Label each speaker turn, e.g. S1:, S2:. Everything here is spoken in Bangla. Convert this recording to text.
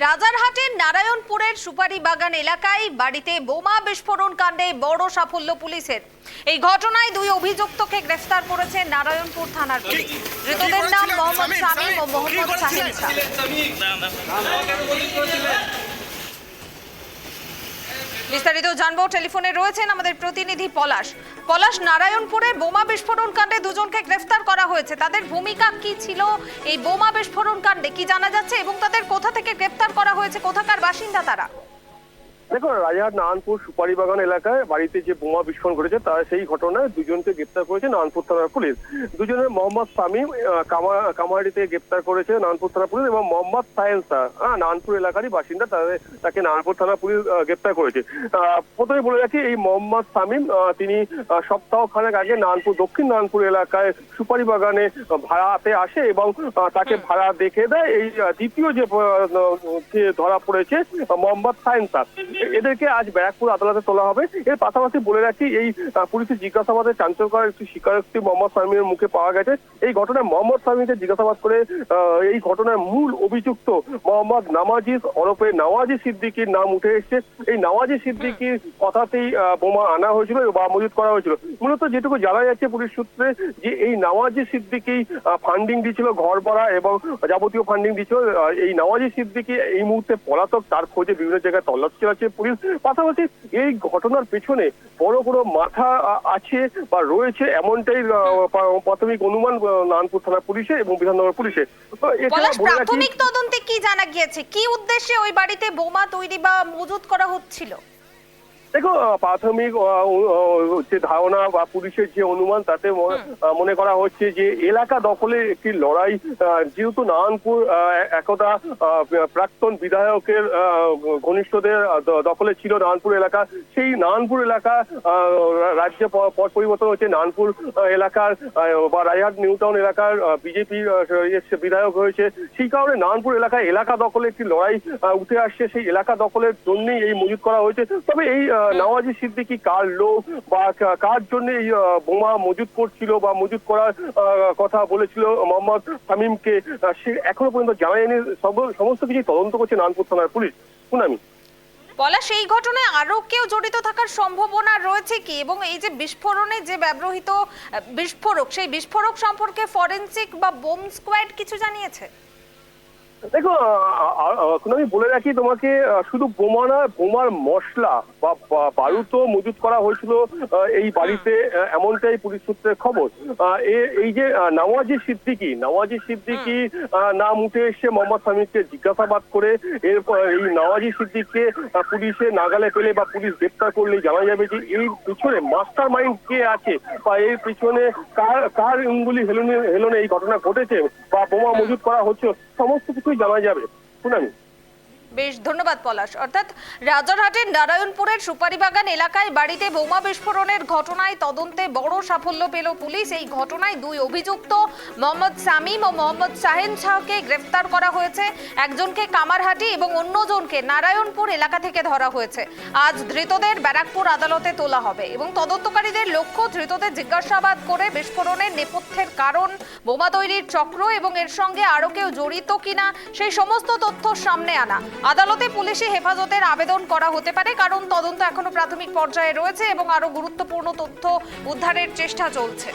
S1: রাজারহাটের নারায়ণপুরের সুপারি বাগান এলাকায় বাড়িতে বোমা বিস্ফোরণ কাণ্ডে বড় সাফল্য পুলিশের। এই ঘটনায় দুই অভিযুক্তকে গ্রেফতার করেছে নারায়ণপুর থানার পুলিশ। ধৃতদের নাম মোহাম্মদ শামীম ও মোহাম্মদ সাহিল শাহ। বিস্তারিত জানবো, টেলিফোনে রয়েছেন আমাদের প্রতিনিধি পলাশ। পলাশ, নারায়ণপুরে বোমা বিস্ফোরণ কাণ্ডে দুজনকে গ্রেফতার করা হয়েছে, তাদের ভূমিকা কি ছিল এই বোমা বিস্ফোরণ কাণ্ডে, কি জানা যাচ্ছে এবং তাদের কোথা থেকে গ্রেফতার করা হয়েছে, কোথাকার বাসিন্দা তারা?
S2: দেখো, রাজারহাট নারায়ণপুর সুপারি বাগান এলাকায় বাড়িতে যে বোমা বিস্ফোরণ ঘটেছে তার সেই ঘটনায় দুজনকে গ্রেপ্তার করেছে নারায়ণপুর থানার পুলিশ। দুজনের মোহাম্মদ শামীম কামারহাটিতে গ্রেপ্তার করেছে নারায়ণপুর থানা পুলিশ এবং মোহাম্মদ সাহিল শাহ নারায়ণপুর এলাকারই বাসিন্দা, তাকে নারায়ণপুর থানা পুলিশ গ্রেপ্তার করেছে। প্রথমে বলে রাখি, এই মোহাম্মদ শামীম তিনি সপ্তাহখানেক আগে দক্ষিণ নারায়ণপুর এলাকায় সুপারি বাগানে ভাড়াতে আসে এবং তাকে ভাড়া দেখে দেয় এই দ্বিতীয় যে ধরা পড়েছে মোহাম্মদ সাহিল শাহ। এদেরকে আজ ব্যারাকপুর আদালতে তোলা হবে। এর পাশাপাশি বলে রাখি, এই পুলিশের জিজ্ঞাসাবাদে চাঞ্চল্যকর একটি স্বীকারোক্তি মোহাম্মদ শামীমের মুখে পাওয়া গেছে। এই ঘটনায় মোহাম্মদ শামীমকে জিজ্ঞাসাবাদ করে এই ঘটনার মূল অভিযুক্ত মোহাম্মদ নামাজিজ ওরফে নওয়াজি সিদ্দিকীর নাম উঠে এসেছে। এই নওয়াজি সিদ্দিকীর কথাতেই বোমা আনা হয়েছিল বা মজুত করা হয়েছিল। মূলত যেটুকু জানা যাচ্ছে পুলিশ সূত্রে, যে এই নওয়াজি সিদ্দিকী ফান্ডিং দিয়েছিল, ঘর ভাড়া এবং যাবতীয় ফান্ডিং দিয়েছিল। এই নওয়াজি সিদ্দিকী এই মুহূর্তে পলাতক, তার খোঁজে বিভিন্ন জায়গায় তল্লাশি চালাচ্ছে পুলিশ। পাশাপাশি এই ঘটনার পেছনে বড় কোনো মাথা আছে বা রয়েছে, এমনটাই প্রাথমিক অনুমান নারায়ণপুর থানা পুলিশের এবং বিধাননগর পুলিশের।
S1: প্রাথমিক তদন্তে কি জানা গিয়েছে, কি উদ্দেশ্যে ওই বাড়িতে বোমা তৈরি বা মজুত করা হচ্ছিল?
S2: দেখো, প্রাথমিক যে ধারণা বা পুলিশের যে অনুমান, তাতে মনে করা হচ্ছে যে এলাকা দখলে একটি লড়াই। যেহেতু নারায়ণপুর একদা প্রাক্তন বিধায়কের ঘনিষ্ঠদের দখলে ছিল নারায়ণপুর এলাকা, সেই নারায়ণপুর এলাকা রাজ্যে পট পরিবর্তন হচ্ছে, নারায়ণপুর এলাকার বা রাজারহাট নিউ টাউন এলাকার বিজেপি বিধায়ক হয়েছে। সেই কারণে নারায়ণপুর এলাকায় এলাকা দখলে একটি লড়াই উঠে আসছে, সেই এলাকা দখলের জন্যই এই মজুত করা হয়েছে। তবে এই নওয়াজি সিদ্দিকী কার লোক বা কার জন্য এই বোমা মজুত করছিল বা মজুত করার কথা বলেছিল মোহাম্মদ শামীমকে, সে এখনো পর্যন্ত জানা যায়নি। সমস্ত কিছু তদন্ত করছে নারায়ণপুর থানার পুলিশ। পুনামি,
S1: পলাশ, এই ঘটনায় আরো কেউ জড়িত থাকার সম্ভাবনা রয়েছে কি, এবং এই যে বিস্ফোরণে যে ব্যবহৃত বিস্ফোরক, সেই বিস্ফোরক সম্পর্কে ফরেনসিক বা বোম স্কোয়াড কিছু জানিয়েছে?
S2: দেখো, আমি বলে রাখি তোমাকে, শুধু বোমা না, বোমার মশলা বা বারুদও মজুত করা হয়েছিল এই বাড়িতে, এমনটাই পুলিশ সূত্রের খবর। এই যে নওয়াজি সিদ্দিকী নাম উঠে এসে মোহাম্মদ শামীমকে জিজ্ঞাসাবাদ করে, এরপর এই নওয়াজি সিদ্দিককে পুলিশে নাগালে পেলে বা পুলিশ গ্রেপ্তার করলেই জানা যাবে যে এই পিছনে মাস্টার মাইন্ড কে আছে বা এর পিছনে কার ইঙ্গুলি হেলনে এই ঘটনা ঘটেছে বা বোমা মজুত করা হচ্ছে, সমস্ত কিছুই জানা যাবে। শুনানি।
S1: বেশ, ধন্যবাদ পলাশ। অর্থাৎ রাজারহাটের নারায়ণপুরের সুপারিবাগান এলাকায় বাড়িতে বোমা বিস্ফোরণের ঘটনায় তদন্তে বড় সাফল্য পেল পুলিশ। এই ঘটনায় দুই অভিযুক্ত মোহাম্মদ শামীম ও মোহাম্মদ সাহিল শাহকে গ্রেফতার করা হয়েছে। একজনকে কামারহাটি এবং অন্যজনকে নারায়ণপুর এলাকা থেকে ধরা হয়েছে। আজ ধৃতদের ব্যারাকপুর আদালতে তোলা হবে এবং তদন্তকারীদের লক্ষ্য ধৃতদের জিজ্ঞাসাবাদ করে বিস্ফোরণের নেপথ্যের কারণ, বোমা তৈরির চক্র এবং এর সঙ্গে আরো কেউ জড়িত কিনা সেই সমস্ত তথ্য সামনে আনা। আদালতে পুলিশি হেফাজতের আবেদন করা হতে পারে, কারণ তদন্ত এখনো প্রাথমিক পর্যায়ে রয়েছে এবং আরো গুরুত্বপূর্ণ তথ্য উদ্ধারের চেষ্টা চলছে।